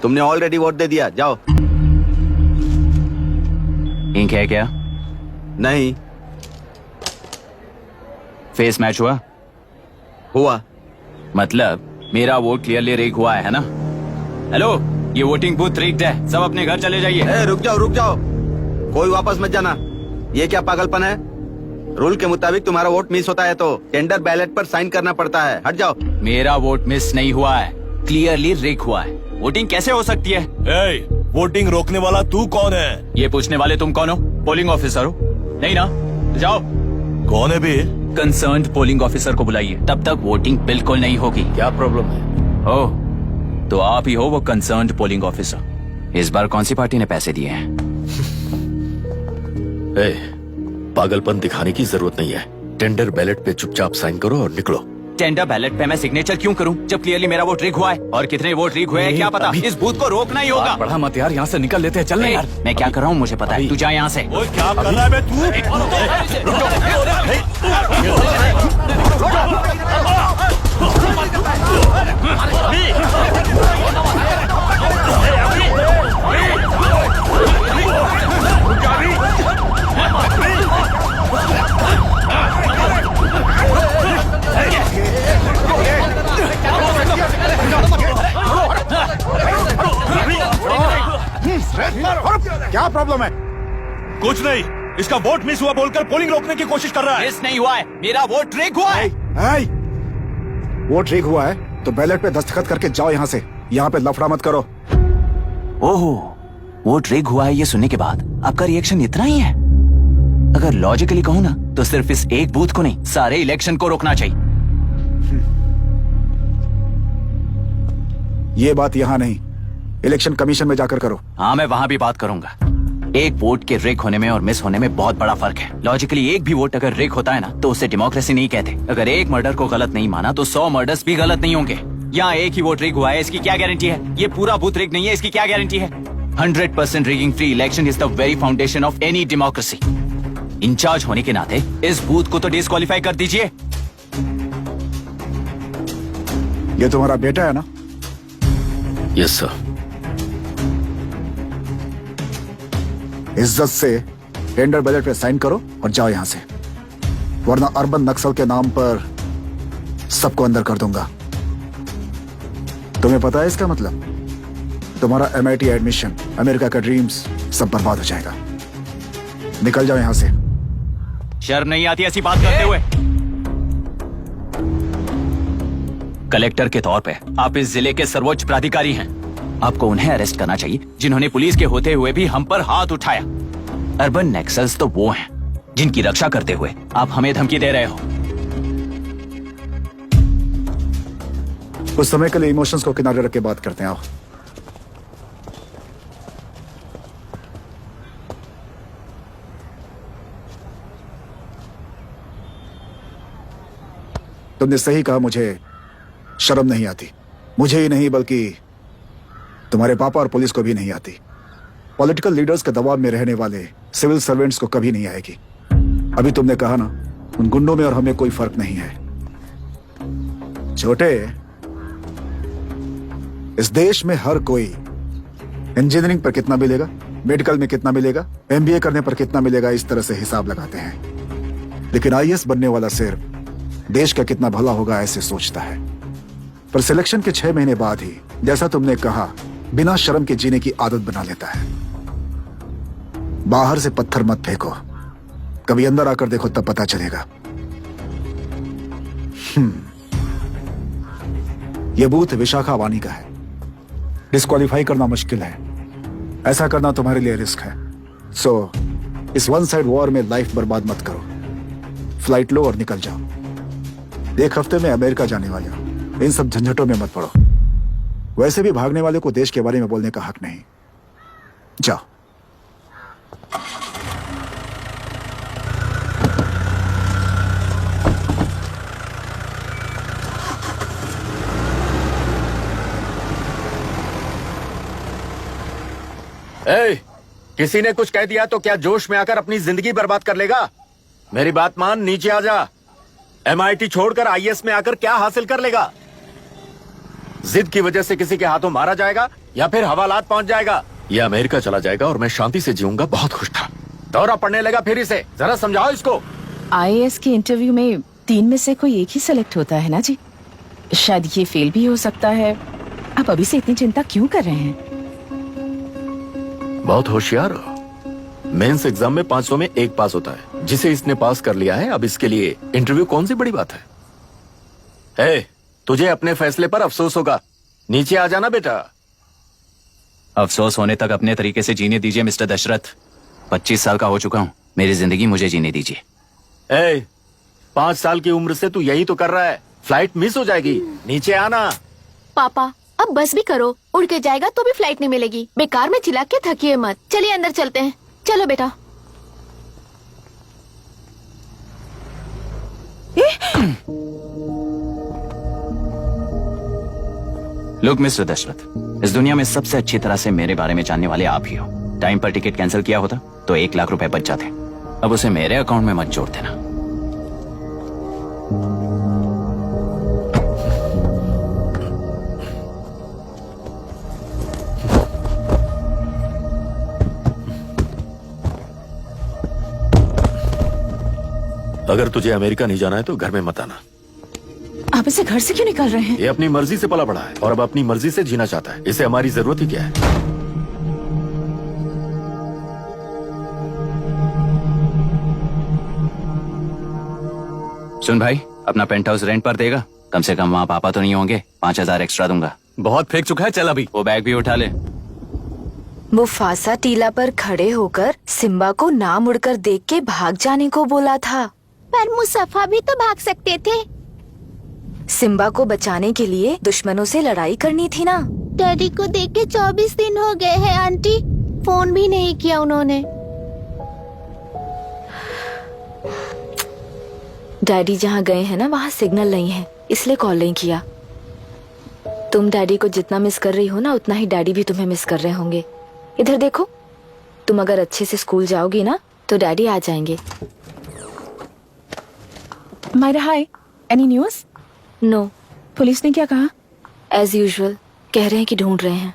तुमने already vote दे दिया, जाओ। इंक है क्या? नहीं। फेस मैच हुआ? हुआ। मतलब मेरा वोट क्लियरली रिग हुआ है ना? हेलो, ये वोटिंग बूथ रिग्ड है, सब अपने घर चले जाइए। रुक जाओ, कोई वापस मत जाना। ये क्या पागलपन है? रूल के मुताबिक तुम्हारा वोट मिस होता है तो टेंडर बैलेट पर साइन करना पड़ता है। हट जाओ। मेरा वोट मिस नहीं हुआ है, क्लियरली रिग हुआ है। वोटिंग कैसे हो सकती है? वोटिंग रोकने वाला तू कौन है? ये पूछने वाले तुम कौन हो? पोलिंग ऑफिसर हो? नहीं ना? जाओ। कौन है बे? कंसर्न्ड पोलिंग ऑफिसर को बुलाइए, तब तक वोटिंग बिल्कुल नहीं होगी। क्या प्रॉब्लम है? ओह, तो आप ही हो वो कंसर्न्ड पोलिंग ऑफिसर। इस बार कौन सी पार्टी ने पैसे दिए हैं? पागलपन दिखाने की जरूरत नहीं है। टेंडर बैलेट पे चुपचाप साइन करो और निकलो। टेंडर बैलेट पे मैं सिग्नेचर क्यों करूं जब क्लियरली मेरा वोट रिग हुआ है? और कितने वोट रिग हुए हैं क्या पता? इस बूथ को रोकना ही होगा। बढ़ा मत यार, यहाँ से निकल लेते हैं। चल ना यार। मैं क्या कर रहा हूँ मुझे पता है, तू जा यहाँ से। ओए क्या कर रहा है बे क्या प्रॉब्लम है? कुछ नहीं, इसका वोट मिस हुआ बोलकर पोलिंग रोकने की कोशिश कर रहा है। मिस नहीं हुआ है, मेरा वोट रिग हुआ है। वोट रिग हुआ है तो बैलेट पे दस्तखत करके जाओ यहाँ से। यहाँ पे लफड़ा मत करो। ओहो, वोट रिग हुआ है ये सुनने के बाद आपका रिएक्शन इतना ही है? अगर लॉजिकली कहूँ ना तो सिर्फ इस एक बूथ को नहीं, सारे इलेक्शन को रोकना चाहिए। ये बात यहाँ नहीं, इलेक्शन कमीशन में जाकर करो। हाँ, मैं वहाँ भी बात करूंगा। एक वोट के रिग होने में और मिस होने में बहुत बड़ा फर्क है। लॉजिकली एक भी वोट अगर रिग होता है ना तो उसे डेमोक्रेसी नहीं कहते। अगर एक मर्डर को गलत नहीं माना तो 100 मर्डर्स भी गलत नहीं होंगे। यहाँ एक ही वोट रिग हुआ है, इसकी क्या गारंटी है? ये पूरा बूथ रिग नहीं है, इसकी क्या गारंटी है? 100% rigging free election is the very foundation of any democracy. In charge होने के नाते इस बूथ को तो डिस्क्वालीफाई कर दीजिए। ये तुम्हारा बेटा है ना? Yes sir. इज्जत से टेंडर बैलेट पे साइन करो और जाओ यहाँ से, वरना अर्बन नक्सल के नाम पर सबको अंदर कर दूंगा। तुम्हें पता है इसका मतलब? तुम्हारा MIT एडमिशन, अमेरिका का ड्रीम्स सब बर्बाद हो जाएगा। निकल जाओ यहाँ से। शर्म नहीं आती ऐसी बात करते हुए? कलेक्टर के तौर पे आप इस जिले के सर्वोच्च प्राधिकारी हैं। आपको उन्हें अरेस्ट करना चाहिए जिन्होंने पुलिस के होते हुए भी हम पर हाथ उठाया। अर्बन नक्सल्स तो वो हैं जिनकी रक्षा करते हुए आप हमें धमकी दे रहे हो। उस समय के लिए इमोशंस को किनारे रख के बात करते हैं। आओ। तुमने सही कहा, मुझे शर्म नहीं आती। मुझे ही नहीं बल्कि तुम्हारे पापा और पुलिस को भी नहीं आती। पॉलिटिकल लीडर्स के दबाव में रहने वाले सिविल सर्वेंट्स को कभी नहीं आएगी। अभी तुमने कहा ना, उन गुंडों में और हमें कोई फर्क नहीं है। छोटे, इस देश में हर कोई इंजीनियरिंग पर कितना मिलेगा, मेडिकल में कितना मिलेगा, MBA करने पर कितना मिलेगा, इस तरह से हिसाब लगाते हैं। लेकिन IAS बनने वाला सिर्फ देश का कितना भला होगा ऐसे सोचता है। पर सिलेक्शन के 6 महीने बाद ही, जैसा तुमने कहा, बिना शर्म के जीने की आदत बना लेता है। बाहर से पत्थर मत फेंको, कभी अंदर आकर देखो तब पता चलेगा। यह बूथ विशाखा वानी का है। डिस्क्वालीफाई करना मुश्किल है, ऐसा करना तुम्हारे लिए रिस्क है। सो इस वन साइड वॉर में लाइफ बर्बाद मत करो। फ्लाइट लो और निकल जाओ। 1 हफ्ते में अमेरिका जाने वाले हो, इन सब झंझटों में मत पड़ो। वैसे भी भागने वाले को देश के बारे में बोलने का हक नहीं। जाओ। किसी ने कुछ कह दिया तो क्या जोश में आकर अपनी जिंदगी बर्बाद कर लेगा? मेरी बात मान, नीचे आ जा। MIT छोड़कर IAS में आकर क्या हासिल कर लेगा? जिद की वजह से किसी के हाथों मारा जाएगा या फिर हवालात पहुंच जाएगा। ये अमेरिका चला जाएगा और मैं शांति से जीऊंगा। बहुत खुश था। दौरा पड़ने लगा फिर इसे, जरा समझाओ इसको। आईएएस के इंटरव्यू में 3 में से कोई एक ही सेलेक्ट होता है ना जी। शायद ये फेल भी हो सकता है। आप अभी से इतनी चिंता क्यों कर रहे हैं? बहुत होशियार हो। मेंस एग्जाम में 500 में 1 पास होता है, जिसे इसने पास कर लिया है। अब इसके लिए इंटरव्यू कौन सी बड़ी बात है? तुझे अपने फैसले पर अफसोस होगा। नीचे आ जाना बेटा। अफसोस होने तक अपने तरीके से जीने दीजिए मिस्टर दशरथ। 25 साल का हो चुका हूँ, मेरी जिंदगी मुझे जीने दीजिए। 5 साल की उम्र से तू यही तो कर रहा है। फ्लाइट मिस हो जाएगी, नीचे आना। पापा अब बस भी करो, उड़ के जाएगा तो भी फ्लाइट नहीं मिलेगी। बेकार में चिल्ला के थकिए मत। चलिए अंदर चलते हैं। चलो बेटा। लुक मिस्टर दशरथ, इस दुनिया में सबसे अच्छी तरह से मेरे बारे में जानने वाले आप ही हो। टाइम पर टिकट कैंसिल किया होता तो 1 लाख रुपए बच जाते। अब उसे मेरे अकाउंट में मत जोड़ देना। अगर तुझे अमेरिका नहीं जाना है तो घर में मत आना। आप इसे घर से क्यों निकाल रहे हैं? ये अपनी मर्जी से पला बड़ा है और अब अपनी मर्जी से जीना चाहता है। इसे हमारी जरूरत ही क्या है? सुन भाई, अपना पेंट हाउस रेंट पर देगा? कम से कम वहाँ पापा तो नहीं होंगे। 5000 एक्स्ट्रा दूंगा। बहुत फेंक चुका है, चल अभी। वो बैग भी उठा ले। मुफासा टीला पर खड़े होकर सिम्बा को ना मुड़कर देख के भाग जाने को बोला था। पर मुसफ़ा भी तो भाग सकते थे। सिम्बा को बचाने के लिए दुश्मनों से लड़ाई करनी थी ना। डैडी को देख के 24 दिन हो गए हैं आंटी। फोन भी नहीं किया उन्होंने। डैडी जहाँ गए हैं ना, वहाँ सिग्नल नहीं है, इसलिए कॉल नहीं किया। तुम डैडी को जितना मिस कर रही हो ना, उतना ही डैडी भी तुम्हें मिस कर रहे होंगे। इधर देखो, तुम अगर अच्छे से स्कूल जाओगी ना तो डैडी आ जाएंगे। मायरा हाय, एनी न्यूज़? नो। पुलिस ने क्या कहा? एज यूजुअल कह रहे हैं कि ढूंढ रहे हैं।